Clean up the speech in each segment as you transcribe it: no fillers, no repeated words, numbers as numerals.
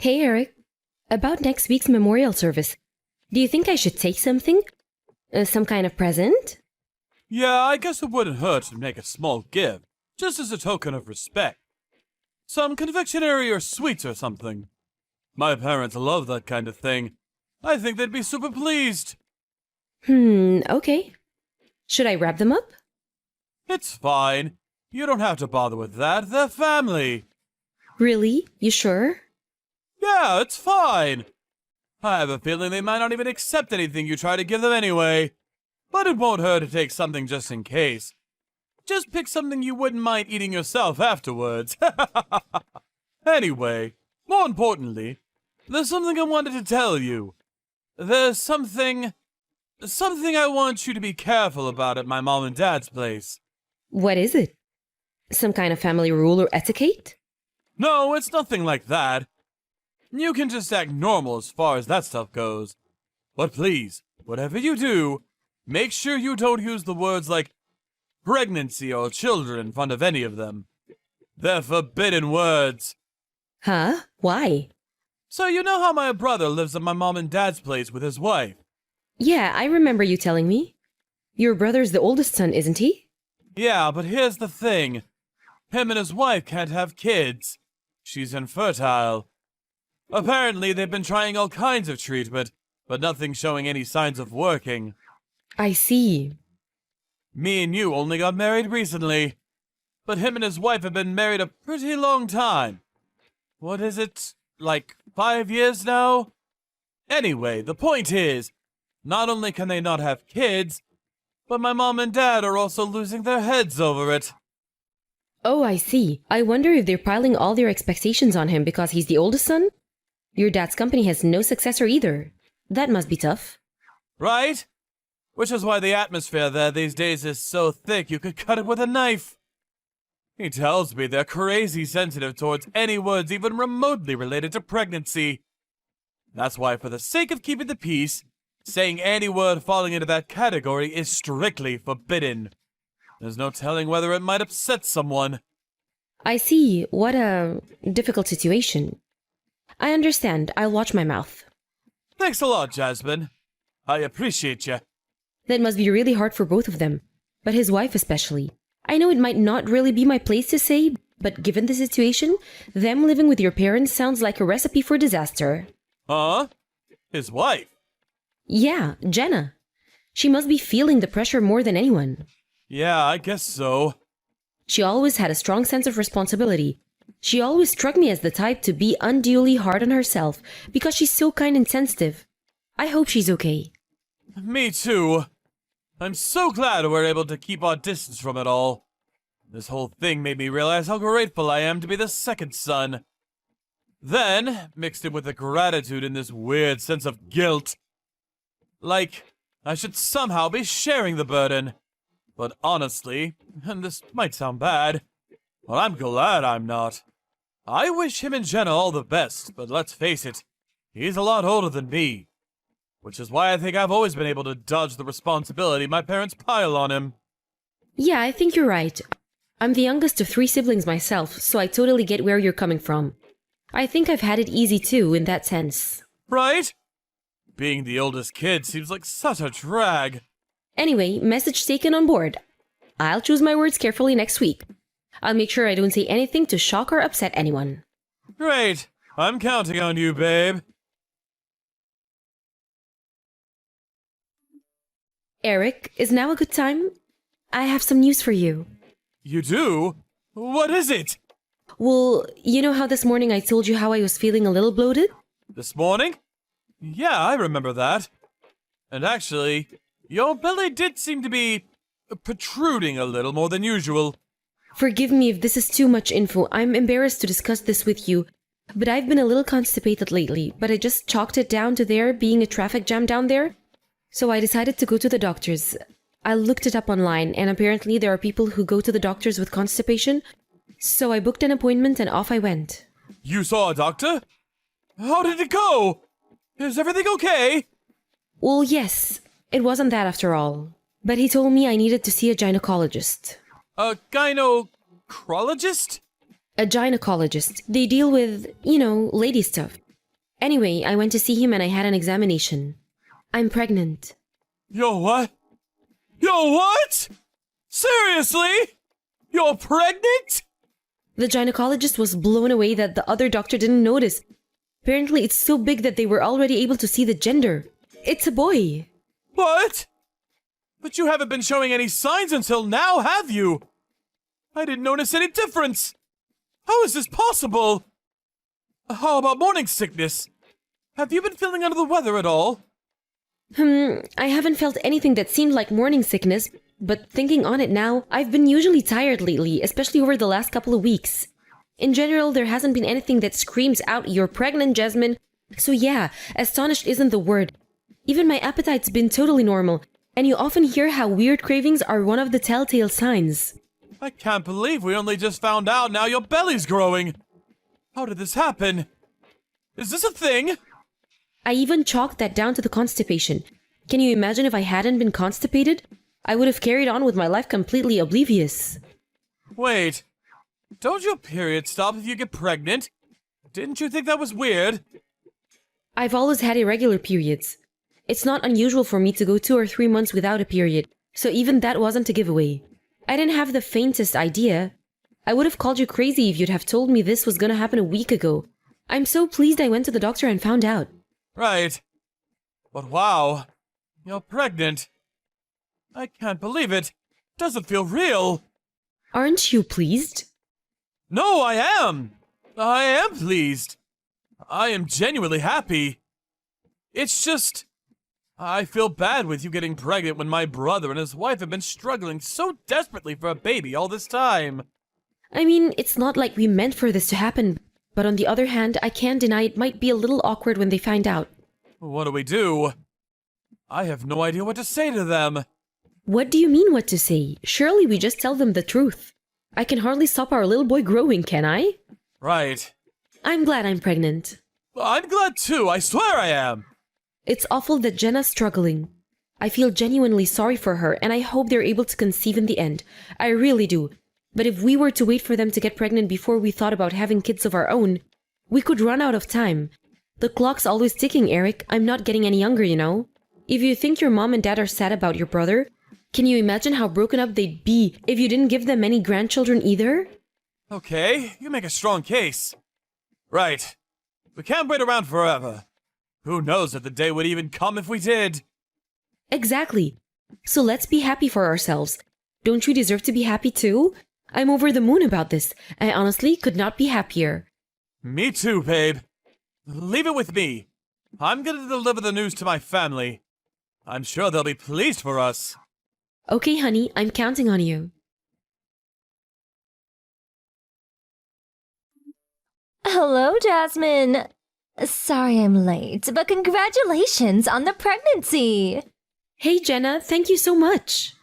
Hey Eric, about next week's memorial service. Do you think I should take something? Some kind of present? Yeah, I guess it wouldn't hurt to make a small gift, just as a token of respect. Some confectionery or sweets or something. My parents love that kind of thing. I think they'd be super pleased. Okay. Should I wrap them up? It's fine. You don't have to bother with that. They're family. Really? You sure? Yeah, it's fine. I have a feeling they might not even accept anything you try to give them anyway. But it won't hurt to take something just in case. Just pick something you wouldn't mind eating yourself afterwards. Anyway, more importantly, there's something I wanted to tell you. There's something I want you to be careful about at my mom and dad's place. What is it? Some kind of family rule or etiquette? No, it's nothing like that. You can just act normal as far as that stuff goes. But please, whatever you do, make sure you don't use the words like pregnancy or children in front of any of them. They're forbidden words. Huh? Why? So you know how my brother lives at my mom and dad's place with his wife? Yeah, I remember you telling me. Your brother's the oldest son, isn't he? Yeah, but here's the thing. Him and his wife can't have kids. She's infertile. Apparently, they've been trying all kinds of treatment, but nothing showing any signs of working. I see. Me and you only got married recently, but him and his wife have been married a pretty long time. What is it, like 5 years now? Anyway, the point is, not only can they not have kids, but my mom and dad are also losing their heads over it. Oh, I see. I wonder if they're piling all their expectations on him because he's the oldest son? Your dad's company has no successor either. That must be tough. Right? Which is why the atmosphere there these days is so thick you could cut it with a knife. He tells me they're crazy sensitive towards any words even remotely related to pregnancy. That's why, for the sake of keeping the peace, saying any word falling into that category is strictly forbidden. There's no telling whether it might upset someone. I see. What a difficult situation. I understand. I'll watch my mouth. Thanks a lot, Jasmine. I appreciate you. That must be really hard for both of them, but his wife especially. I know it might not really be my place to say, but given the situation, them living with your parents sounds like a recipe for disaster. Huh? His wife? Yeah, Jenna. She must be feeling the pressure more than anyone. Yeah, I guess so. She always had a strong sense of responsibility. She always struck me as the type to be unduly hard on herself because she's so kind and sensitive. I hope she's okay. Me too. I'm so glad we're able to keep our distance from it all. This whole thing made me realize how grateful I am to be the second son. Then, mixed in with the gratitude and this weird sense of guilt. Like, I should somehow be sharing the burden. But honestly, and this might sound bad, but I'm glad I'm not. I wish him and Jenna all the best, but let's face it, he's a lot older than me. Which is why I think I've always been able to dodge the responsibility my parents pile on him. Yeah, I think you're right. I'm the youngest of 3 siblings myself, so I totally get where you're coming from. I think I've had it easy too, in that sense. Right? Being the oldest kid seems like such a drag. Anyway, message taken on board. I'll choose my words carefully next week. I'll make sure I don't say anything to shock or upset anyone. Great. I'm counting on you, babe. Eric, is now a good time? I have some news for you. You do? What is it? Well, you know how this morning I told you how I was feeling a little bloated? This morning? Yeah, I remember that. And actually, your belly did seem to be protruding a little more than usual. Forgive me if this is too much info. I'm embarrassed to discuss this with you. But I've been a little constipated lately, but I just chalked it down to there being a traffic jam down there. So I decided to go to the doctor's. I looked it up online, and apparently there are people who go to the doctors with constipation. So I booked an appointment and off I went. You saw a doctor? How did it go? Is everything okay? Well, yes. It wasn't that after all. But he told me I needed to see a gynecologist. A gynecologist? A gynecologist. They deal with, lady stuff. Anyway, I went to see him and I had an examination. I'm pregnant. Yo, what? Yo, what? Seriously? You're pregnant? The gynecologist was blown away that the other doctor didn't notice. Apparently, it's so big that they were already able to see the gender. It's a boy. What? But you haven't been showing any signs until now, have you? I didn't notice any difference. How is this possible? How about morning sickness? Have you been feeling under the weather at all? I haven't felt anything that seemed like morning sickness, but thinking on it now, I've been usually tired lately, especially over the last couple of weeks. In general, there hasn't been anything that screams out, "You're pregnant, Jasmine." So yeah, astonished isn't the word. Even my appetite's been totally normal, and you often hear how weird cravings are one of the telltale signs. I can't believe we only just found out now your belly's growing. How did this happen? Is this a thing? I even chalked that down to the constipation. Can you imagine if I hadn't been constipated? I would have carried on with my life completely oblivious. Wait, don't your periods stop if you get pregnant? Didn't you think that was weird? I've always had irregular periods. It's not unusual for me to go 2 or 3 months without a period, so even that wasn't a giveaway. I didn't have the faintest idea. I would have called you crazy if you'd have told me this was gonna happen a week ago. I'm so pleased I went to the doctor and found out. Right. But wow, you're pregnant. I can't believe it. Doesn't feel real. Aren't you pleased? No, I am. I am pleased. I am genuinely happy. It's just, I feel bad with you getting pregnant when my brother and his wife have been struggling so desperately for a baby all this time. I mean, it's not like we meant for this to happen, but on the other hand, I can't deny it might be a little awkward when they find out. What do we do? I have no idea what to say to them. What do you mean what to say? Surely we just tell them the truth. I can hardly stop our little boy growing, can I? Right. I'm glad I'm pregnant. I'm glad too, I swear I am. It's awful that Jenna's struggling. I feel genuinely sorry for her, and I hope they're able to conceive in the end. I really do. But if we were to wait for them to get pregnant before we thought about having kids of our own, we could run out of time. The clock's always ticking, Eric. I'm not getting any younger, you know. If you think your mom and dad are sad about your brother, can you imagine how broken up they'd be if you didn't give them any grandchildren either? Okay, you make a strong case. Right. We can't wait around forever. Who knows if the day would even come if we did? Exactly. So let's be happy for ourselves. Don't you deserve to be happy too? I'm over the moon about this. I honestly could not be happier. Me too, babe. Leave it with me. I'm gonna deliver the news to my family. I'm sure they'll be pleased for us. Okay, honey, I'm counting on you. Hello, Jasmine. Sorry I'm late, but congratulations on the pregnancy. Hey, Jenna, thank you so much.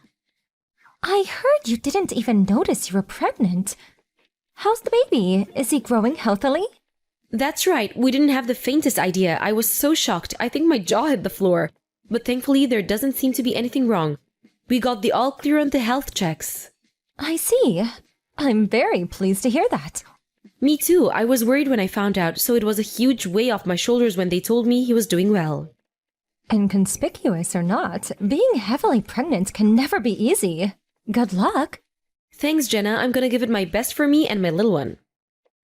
I heard you didn't even notice you were pregnant. How's the baby? Is he growing healthily? That's right, we didn't have the faintest idea. I was so shocked, I think my jaw hit the floor. But thankfully, there doesn't seem to be anything wrong. We got the all clear on the health checks. I see. I'm very pleased to hear that. Me too, I was worried when I found out, so it was a huge weight off my shoulders when they told me he was doing well. Inconspicuous or not, being heavily pregnant can never be easy. Good luck. Thanks, Jenna. I'm gonna give it my best for me and my little one.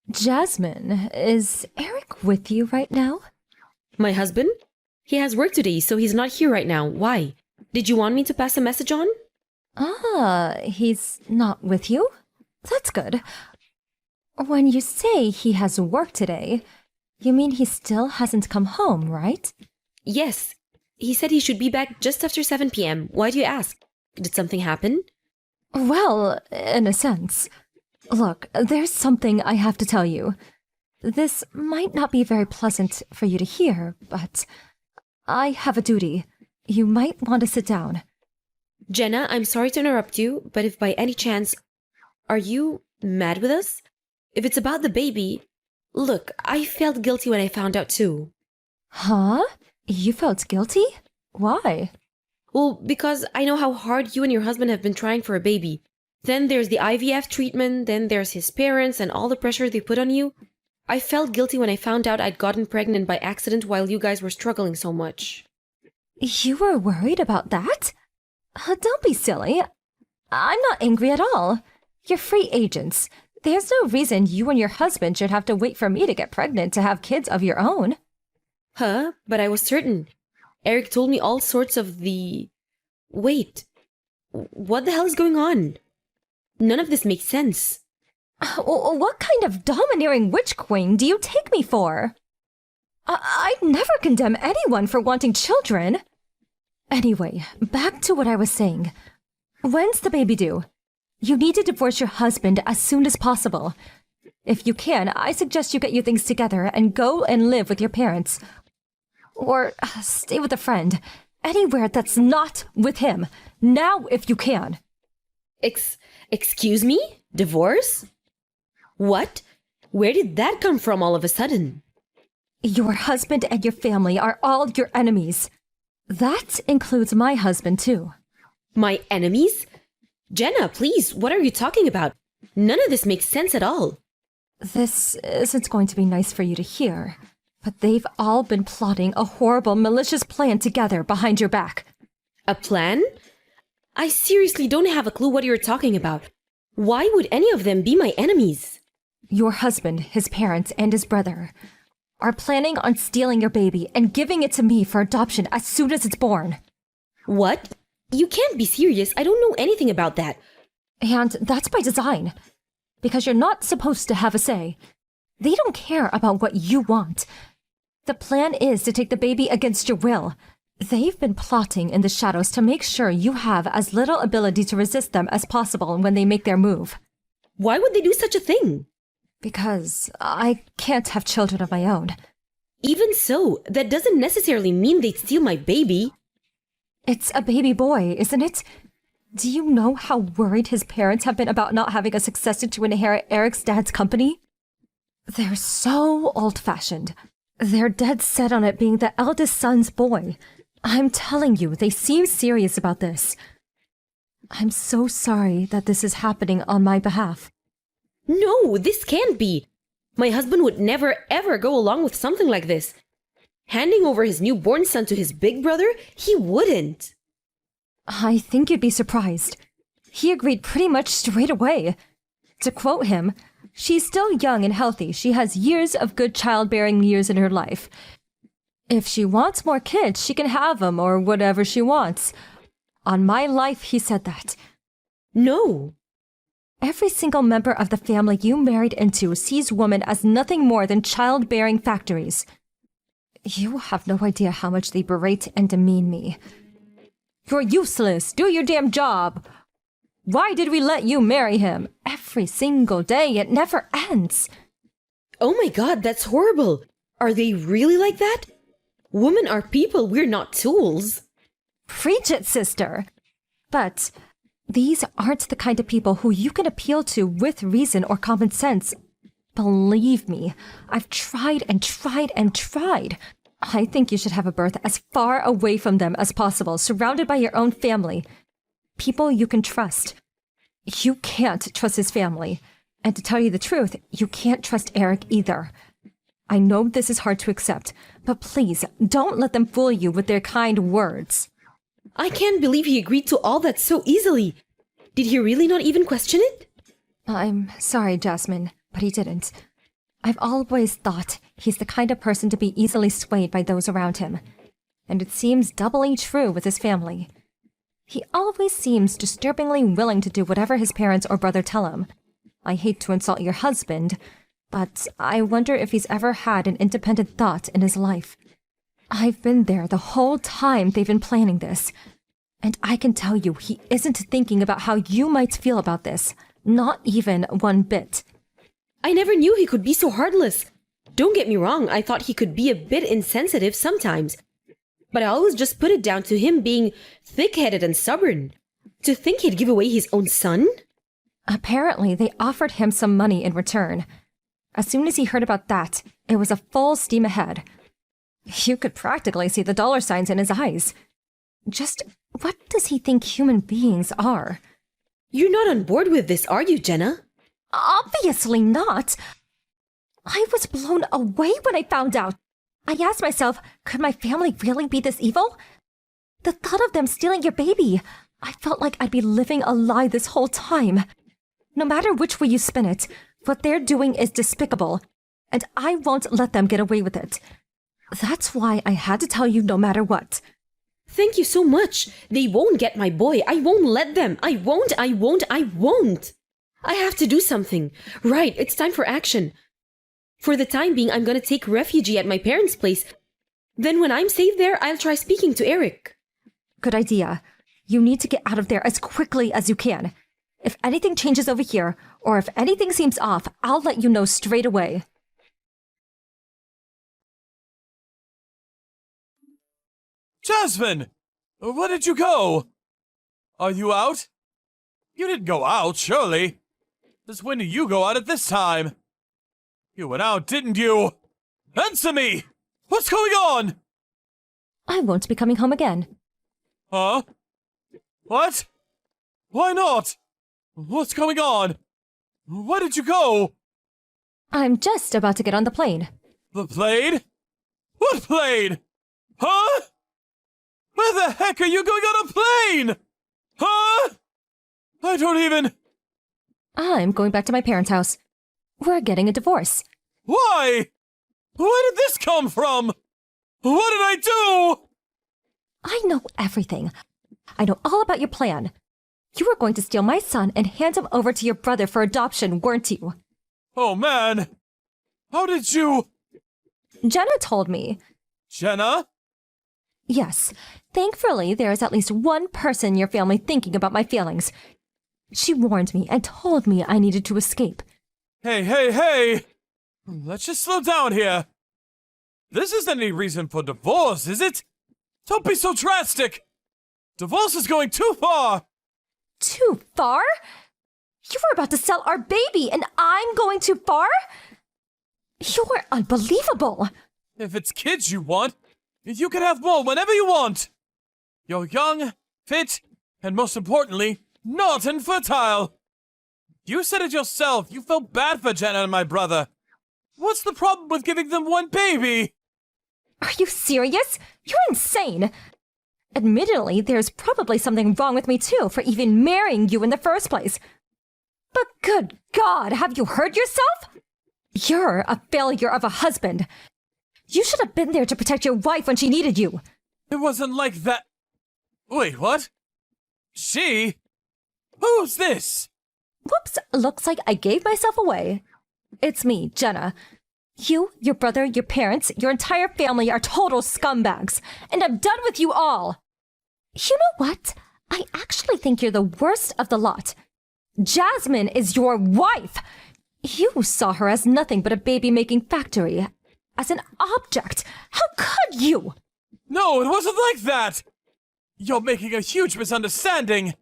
Jasmine, is Eric with you right now? My husband? He has work today, so he's not here right now. Why? Did you want me to pass a message on? Ah, he's not with you? That's good. When you say he has work today, you mean he still hasn't come home, right? Yes. He said he should be back just after 7 p.m. Why do you ask? Did something happen? Well, in a sense. Look, there's something I have to tell you. This might not be very pleasant for you to hear, but I have a duty. You might want to sit down. Jenna, I'm sorry to interrupt you, but if by any chance... Are you mad with us? If it's about the baby... Look, I felt guilty when I found out too. Huh? You felt guilty? Why? Well, because I know how hard you and your husband have been trying for a baby. Then there's the IVF treatment, then there's his parents and all the pressure they put on you. I felt guilty when I found out I'd gotten pregnant by accident while you guys were struggling so much. You were worried about that? Don't be silly. I'm not angry at all. You're free agents. There's no reason you and your husband should have to wait for me to get pregnant to have kids of your own. Huh? But I was certain. Eric told me all sorts of the... Wait. What the hell is going on? None of this makes sense. What kind of domineering witch queen do you take me for? I'd never condemn anyone for wanting children. Anyway, back to what I was saying. When's the baby due? You need to divorce your husband as soon as possible. If you can, I suggest you get your things together and go and live with your parents. Or stay with a friend. Anywhere that's not with him. Now, if you can. Excuse me? Divorce? What? Where did that come from all of a sudden? Your husband and your family are all your enemies. That includes my husband, too. My enemies? Jenna, please, what are you talking about? None of this makes sense at all. This isn't going to be nice for you to hear, but they've all been plotting a horrible, malicious plan together behind your back. A plan? I seriously don't have a clue what you're talking about. Why would any of them be my enemies? Your husband, his parents, and his brother are planning on stealing your baby and giving it to me for adoption as soon as it's born. What? You can't be serious. I don't know anything about that. And that's by design. Because you're not supposed to have a say. They don't care about what you want. The plan is to take the baby against your will. They've been plotting in the shadows to make sure you have as little ability to resist them as possible when they make their move. Why would they do such a thing? Because I can't have children of my own. Even so, that doesn't necessarily mean they'd steal my baby. It's a baby boy, isn't it? Do you know how worried his parents have been about not having a successor to inherit Eric's dad's company? They're so old-fashioned. They're dead set on it being the eldest son's boy. I'm telling you, they seem serious about this. I'm so sorry that this is happening on my behalf. No, this can't be. My husband would never ever go along with something like this. Handing over his newborn son to his big brother? He wouldn't. I think you'd be surprised. He agreed pretty much straight away. To quote him, "She's still young and healthy. She has years of good childbearing years in her life. If she wants more kids, she can have them or whatever she wants." On my life, he said that. No. Every single member of the family you married into sees women as nothing more than childbearing factories. You have no idea how much they berate and demean me. "You're useless. Do your damn job. Why did we let you marry him?" Every single day, it never ends. Oh my god, that's horrible. Are they really like that? Women are people, we're not tools. Preach it, sister. But these aren't the kind of people who you can appeal to with reason or common sense. Believe me, I've tried and tried and tried. I think you should have a birth as far away from them as possible, surrounded by your own family. People you can trust. You can't trust his family. And to tell you the truth, you can't trust Eric either. I know this is hard to accept, but please, don't let them fool you with their kind words. I can't believe he agreed to all that so easily. Did he really not even question it? I'm sorry, Jasmine, but he didn't. I've always thought he's the kind of person to be easily swayed by those around him. And it seems doubly true with his family. He always seems disturbingly willing to do whatever his parents or brother tell him. I hate to insult your husband, but I wonder if he's ever had an independent thought in his life. I've been there the whole time they've been planning this. And I can tell you he isn't thinking about how you might feel about this. Not even one bit. I never knew he could be so heartless. Don't get me wrong, I thought he could be a bit insensitive sometimes. But I always just put it down to him being thick-headed and stubborn. To think he'd give away his own son? Apparently, they offered him some money in return. As soon as he heard about that, it was a full steam ahead. You could practically see the dollar signs in his eyes. Just what does he think human beings are? You're not on board with this, are you, Jenna? Obviously not. I was blown away when I found out. I asked myself, could my family really be this evil? The thought of them stealing your baby, I felt like I'd be living a lie this whole time. No matter which way you spin it, what they're doing is despicable, and I won't let them get away with it. That's why I had to tell you no matter what. Thank you so much. They won't get my boy. I won't let them. I won't. I have to do something. Right, it's time for action. For the time being, I'm gonna take refuge at my parents' place. Then when I'm safe there, I'll try speaking to Eric. Good idea. You need to get out of there as quickly as you can. If anything changes over here, or if anything seems off, I'll let you know straight away. Jasmine! Where did you go? Are you out? You didn't go out, surely. Since when did you go out at this time? You went out, didn't you? Answer me! What's going on? I won't be coming home again. Huh? What? Why not? What's going on? Where did you go? I'm just about to get on the plane. The plane? What plane? Huh? Where the heck are you going on a plane? Huh? I don't even... I'm going back to my parents' house. We're getting a divorce. Why? Where did this come from? What did I do? I know everything. I know all about your plan. You were going to steal my son and hand him over to your brother for adoption, weren't you? Oh, man. How did you... Jenna told me. Jenna? Yes. Thankfully, there is at least one person in your family thinking about my feelings. She warned me and told me I needed to escape. Hey! Let's just slow down here. This isn't any reason for divorce, is it? Don't be so drastic. Divorce is going too far. Too far? You were about to sell our baby and I'm going too far? You're unbelievable. If it's kids you want, you can have more whenever you want. You're young, fit, and most importantly, not infertile. You said it yourself. You felt bad for Jenna and my brother. What's the problem with giving them one baby? Are you serious? You're insane. Admittedly, there's probably something wrong with me too for even marrying you in the first place. But good God, have you heard yourself? You're a failure of a husband. You should have been there to protect your wife when she needed you. It wasn't like that. Wait, what? She? Who's this? Whoops, looks like I gave myself away. It's me, Jenna. You, your brother, your parents, your entire family are total scumbags, and I'm done with you all. You know what? I actually think you're the worst of the lot. Jasmine is your wife. You saw her as nothing but a baby-making factory, as an object. How could you? No, it wasn't like that. You're making a huge misunderstanding.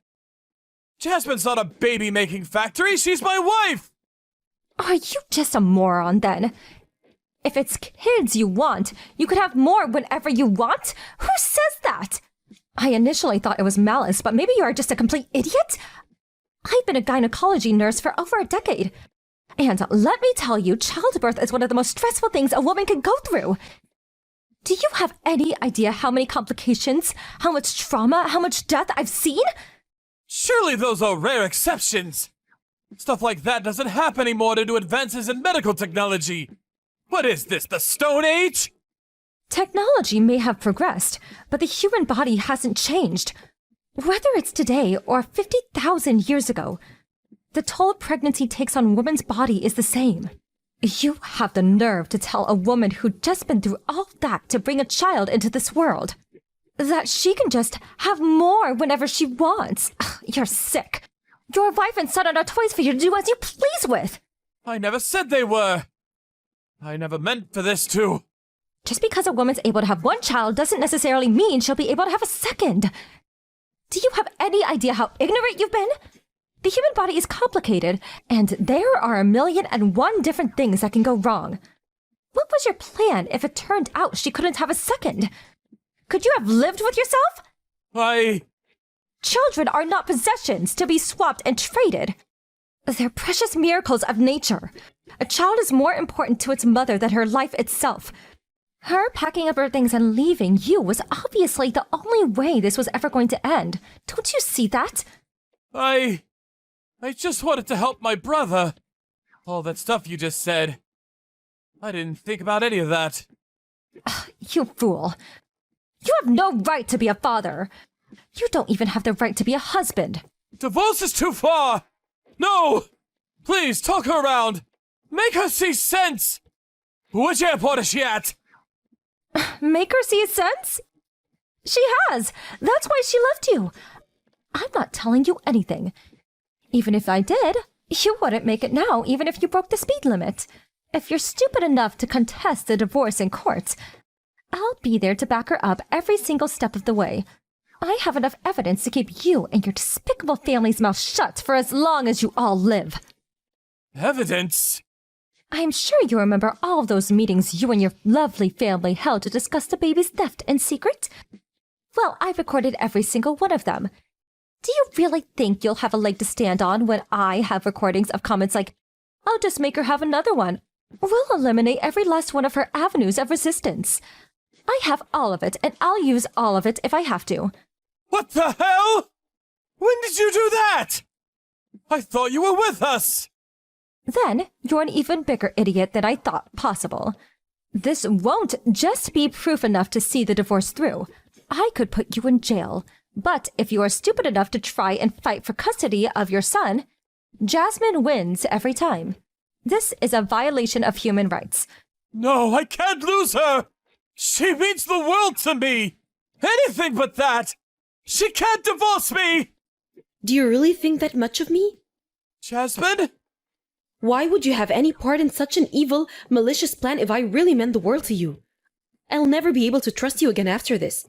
Jasmine's not a baby-making factory. She's my wife. Are you just a moron, then? If it's kids you want, you could have more whenever you want? Who says that? I initially thought it was malice, but maybe you are just a complete idiot? I've been a gynecology nurse for over a decade. And let me tell you, childbirth is one of the most stressful things a woman can go through. Do you have any idea how many complications, how much trauma, how much death I've seen? Surely those are rare exceptions. Stuff like that doesn't happen anymore due to advances in medical technology. What is this, the Stone Age? Technology may have progressed, but the human body hasn't changed. Whether it's today or 50,000 years ago, the toll pregnancy takes on a woman's body is the same. You have the nerve to tell a woman who'd just been through all that to bring a child into this world that she can just have more whenever she wants. Ugh, you're sick. Your wife and son are not toys for you to do as you please with. I never said they were. I never meant for this to. Just because a woman's able to have one child doesn't necessarily mean she'll be able to have a second. Do you have any idea how ignorant you've been? The human body is complicated, and there are 1,000,001 different things that can go wrong. What was your plan if it turned out she couldn't have a second? Could you have lived with yourself? Children are not possessions to be swapped and traded. They're precious miracles of nature. A child is more important to its mother than her life itself. Her packing up her things and leaving you was obviously the only way this was ever going to end. Don't you see that? I just wanted to help my brother. All that stuff you just said. I didn't think about any of that. You fool. You have no right to be a father. You don't even have the right to be a husband. Divorce is too far! No! Please, talk her around! Make her see sense! Which airport is she at? Make her see sense? She has! That's why she left you. I'm not telling you anything. Even if I did, you wouldn't make it now, even if you broke the speed limit. If you're stupid enough to contest the divorce in court, I'll be there to back her up every single step of the way. I have enough evidence to keep you and your despicable family's mouth shut for as long as you all live. Evidence? I'm sure you remember all of those meetings you and your lovely family held to discuss the baby's theft in secret. Well, I recorded every single one of them. Do you really think you'll have a leg to stand on when I have recordings of comments like, "I'll just make her have another one. We'll eliminate every last one of her avenues of resistance"? I have all of it, and I'll use all of it if I have to. What the hell? When did you do that? I thought you were with us! Then you're an even bigger idiot than I thought possible. This won't just be proof enough to see the divorce through. I could put you in jail. But if you are stupid enough to try and fight for custody of your son, Jasmine wins every time. This is a violation of human rights. No, I can't lose her! She means the world to me! Anything but that! She can't divorce me! Do you really think that much of me? Jasmine? Why would you have any part in such an evil, malicious plan if I really meant the world to you? I'll never be able to trust you again after this.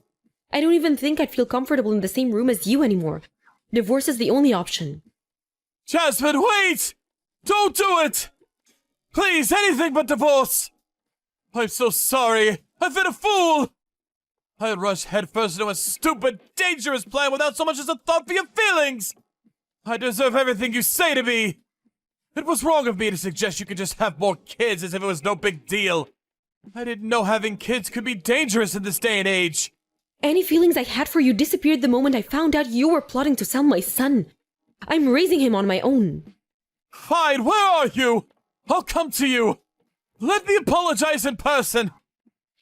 I don't even think I'd feel comfortable in the same room as you anymore. Divorce is the only option. Jasmine, wait! Don't do it! Please, anything but divorce! I'm so sorry. I've been a fool! I rushed headfirst into a stupid, dangerous plan without so much as a thought for your feelings! I deserve everything you say to me! It was wrong of me to suggest you could just have more kids as if it was no big deal. I didn't know having kids could be dangerous in this day and age. Any feelings I had for you disappeared the moment I found out you were plotting to sell my son. I'm raising him on my own. Fine, where are you? I'll come to you. Let me apologize in person.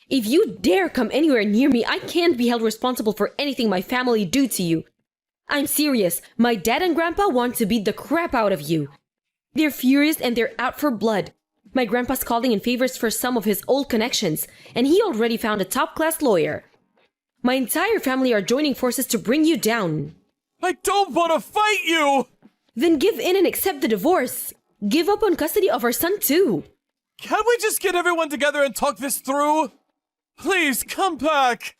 If you dare come anywhere near me, I can't be held responsible for anything my family do to you. I'm serious. My dad and grandpa want to beat the crap out of you. They're furious and they're out for blood. My grandpa's calling in favors for some of his old connections, and he already found a top-class lawyer. My entire family are joining forces to bring you down. I don't want to fight you! Then give in and accept the divorce. Give up on custody of our son too. Can't we just get everyone together and talk this through? Please, come back.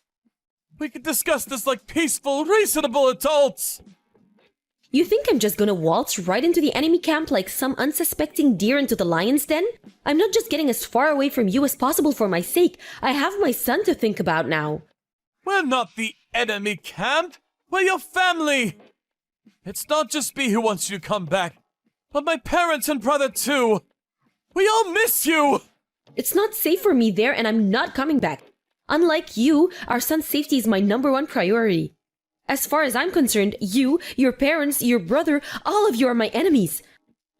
We can discuss this like peaceful, reasonable adults. You think I'm just gonna waltz right into the enemy camp like some unsuspecting deer into the lion's den? I'm not just getting as far away from you as possible for my sake. I have my son to think about now. We're not the enemy camp. We're your family. It's not just me who wants you to come back, but my parents and brother too. We all miss you. It's not safe for me there, and I'm not coming back. Unlike you, our son's safety is my #1 priority. As far as I'm concerned, you, your parents, your brother, all of you are my enemies.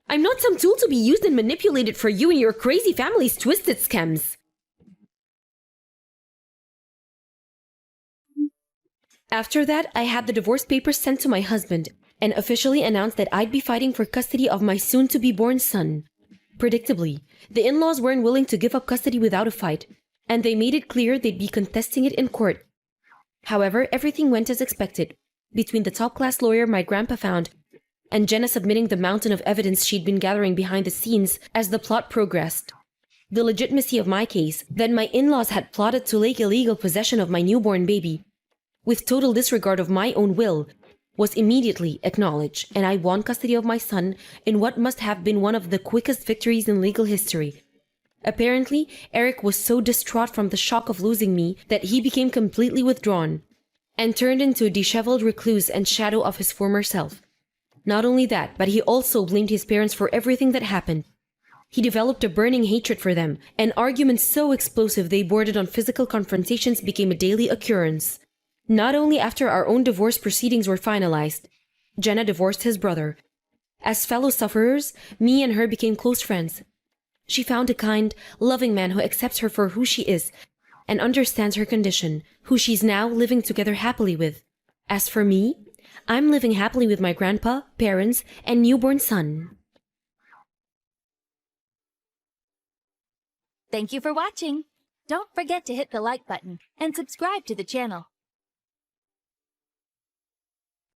I'm not some tool to be used and manipulated for you and your crazy family's twisted schemes. After that, I had the divorce papers sent to my husband and officially announced that I'd be fighting for custody of my soon-to-be-born son. Predictably, the in-laws weren't willing to give up custody without a fight, and they made it clear they'd be contesting it in court. However, everything went as expected, between the top-class lawyer my grandpa found and Jenna submitting the mountain of evidence she'd been gathering behind the scenes as the plot progressed. The legitimacy of my case, that my in-laws had plotted to take illegal possession of my newborn baby, with total disregard of my own will, was immediately acknowledged, and I won custody of my son in what must have been one of the quickest victories in legal history. Apparently, Eric was so distraught from the shock of losing me that he became completely withdrawn and turned into a disheveled recluse and shadow of his former self. Not only that, but he also blamed his parents for everything that happened. He developed a burning hatred for them, and arguments so explosive they bordered on physical confrontations became a daily occurrence. Not only after our own divorce proceedings were finalized, Jenna divorced his brother. As fellow sufferers, me and her became close friends. She found a kind, loving man who accepts her for who she is and understands her condition, who she's now living together happily with. As for me, I'm living happily with my grandpa, parents, and newborn son. Thank you for watching. Don't forget to hit the like button and subscribe to the channel.